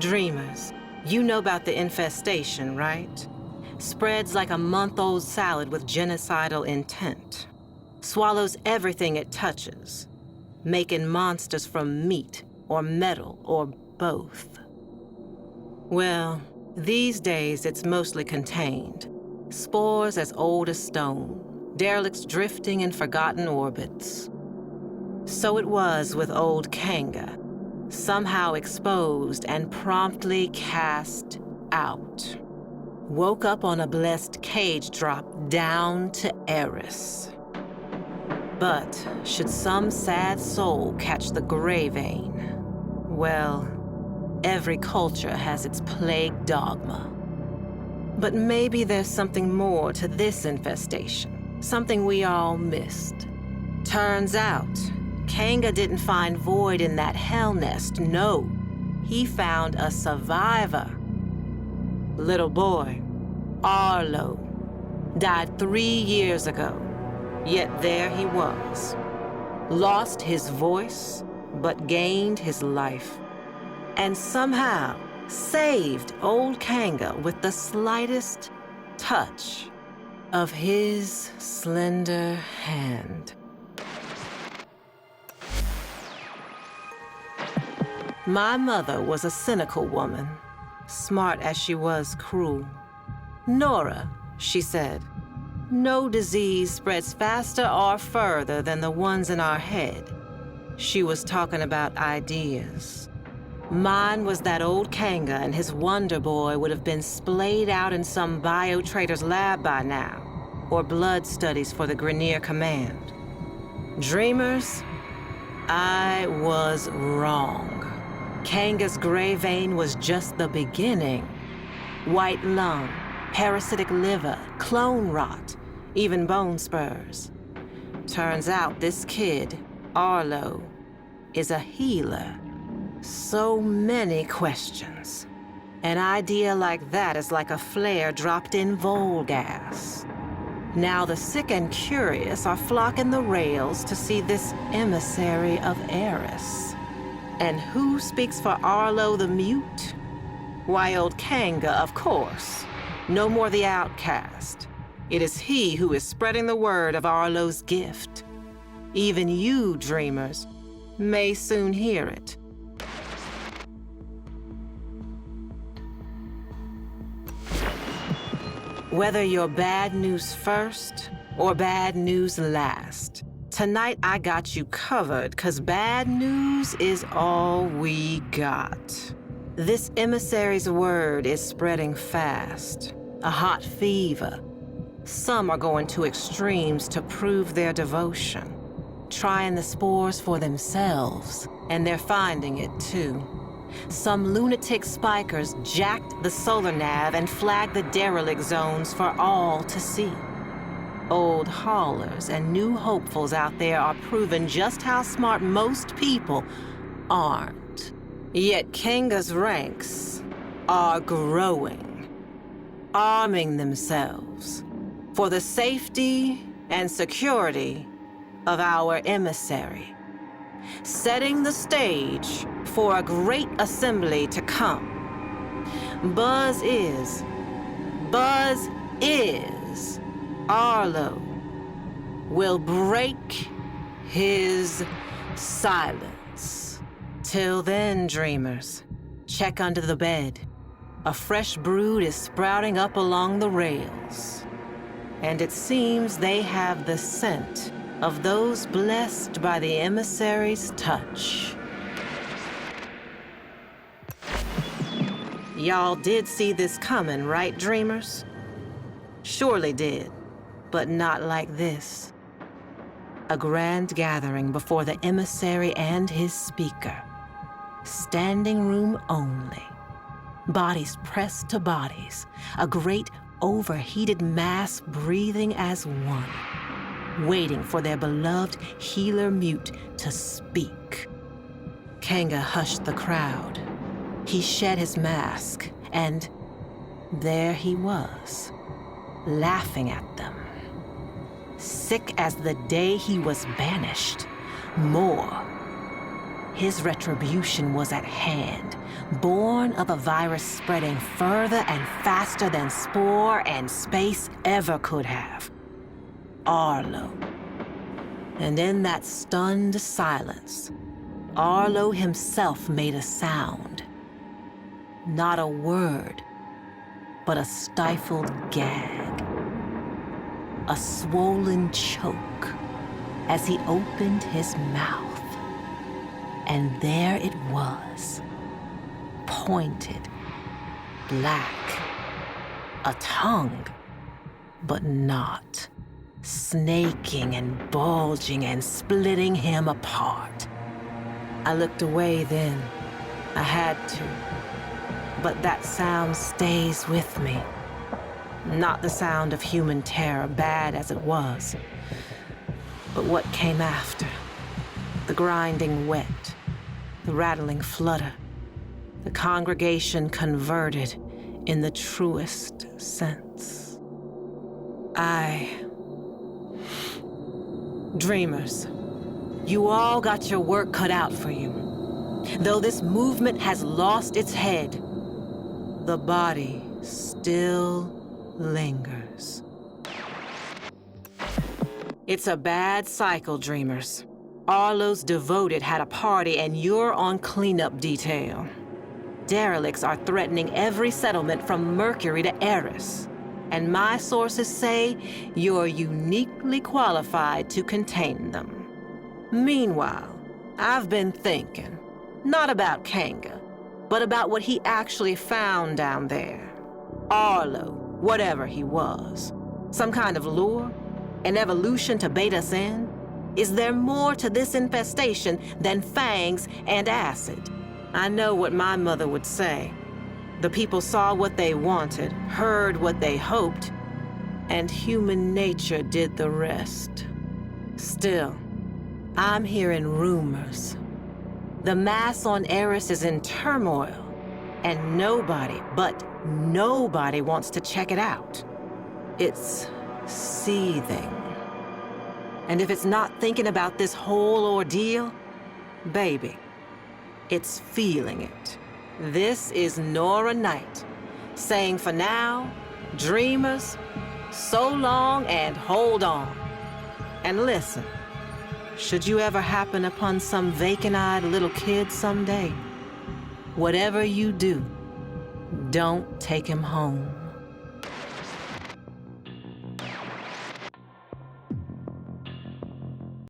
Dreamers, you know about the infestation, right? Spreads like a month-old salad with genocidal intent. Swallows everything it touches, making monsters from meat or metal or both. Well, these days it's mostly contained. Spores as old as stone, derelicts drifting in forgotten orbits. So it was with old Kanga, somehow exposed and promptly cast out. Woke up on a blessed cage drop down to Eris. But should some sad soul catch the gray vein, well, every culture has its plague dogma. But maybe there's something more to this infestation, something we all missed. Turns out, Kanga didn't find void in that hell nest, no. He found a survivor. Little boy, Arlo, died 3 years ago, yet there he was. Lost his voice, but gained his life. And somehow saved old Kanga with the slightest touch of his slender hand. My mother was a cynical woman, smart as she was cruel. Nora, she said, no disease spreads faster or further than the ones in our head. She was talking about ideas. Mine was that old Kanga and his Wonder Boy would have been splayed out in some bio-trader's lab by now, or blood studies for the Grenier Command. Dreamers, I was wrong. Kanga's gray vein was just the beginning. White lung, parasitic liver, clone rot, even bone spurs. Turns out this kid, Arlo, is a healer. So many questions. An idea like that is like a flare dropped in Vol gas. Now the sick and curious are flocking the rails to see this emissary of Eris. And who speaks for Arlo the Mute? Why, old Kanga, of course. No more the outcast. It is he who is spreading the word of Arlo's gift. Even you, dreamers, may soon hear it. Whether you're bad news first or bad news last, tonight I got you covered, 'cause bad news is all we got. This emissary's word is spreading fast, a hot fever. Some are going to extremes to prove their devotion, trying the spores for themselves, and they're finding it too. Some lunatic spikers jacked the solar nav and flagged the derelict zones for all to see. Old haulers and new hopefuls out there are proving just how smart most people aren't. Yet Kanga's ranks are growing, arming themselves for the safety and security of our emissary, setting the stage for a great assembly to come. Buzz is, Arlo will break his silence. Till then, dreamers, check under the bed. A fresh brood is sprouting up along the rails. And it seems they have the scent of those blessed by the emissary's touch. Y'all did see this coming, right, dreamers? Surely did, but not like this. A grand gathering before the emissary and his speaker. Standing room only. Bodies pressed to bodies. A great overheated mass breathing as one. Waiting for their beloved healer mute to speak. Kanga hushed the crowd. He shed his mask, and there he was, laughing at them. Sick as the day he was banished. More. His retribution was at hand. born of a virus spreading further and faster than spore and space ever could have. Arlo. And in that stunned silence, Arlo himself made a sound. Not a word, but a stifled gag. A swollen choke as he opened his mouth. And there it was, pointed, black, a tongue, but not, snaking and bulging and splitting him apart. I looked away then. I had to. But that sound stays with me. Not the sound of human terror, bad as it was, but what came after. The grinding wet, the rattling flutter, the congregation converted in the truest sense. Dreamers, you all got your work cut out for you. Though this movement has lost its head, the body still lingers. It's a bad cycle, Dreamers. Arlo's devoted had a party and you're on cleanup detail. Derelicts are threatening every settlement from Mercury to Eris. And my sources say you're uniquely qualified to contain them. Meanwhile, I've been thinking, not about Kanga, but about what he actually found down there. Arlo, whatever he was. Some kind of lure? An evolution to bait us in? Is there more to this infestation than fangs and acid? I know what my mother would say. The people saw what they wanted, heard what they hoped, and human nature did the rest. Still, I'm hearing rumors. The mass on Eris is in turmoil, and nobody, but nobody wants to check it out. It's seething. And if it's not thinking about this whole ordeal, baby, it's feeling it. This is Nora Knight, saying for now, dreamers, so long and hold on. And listen, should you ever happen upon some vacant-eyed little kid someday, whatever you do, don't take him home.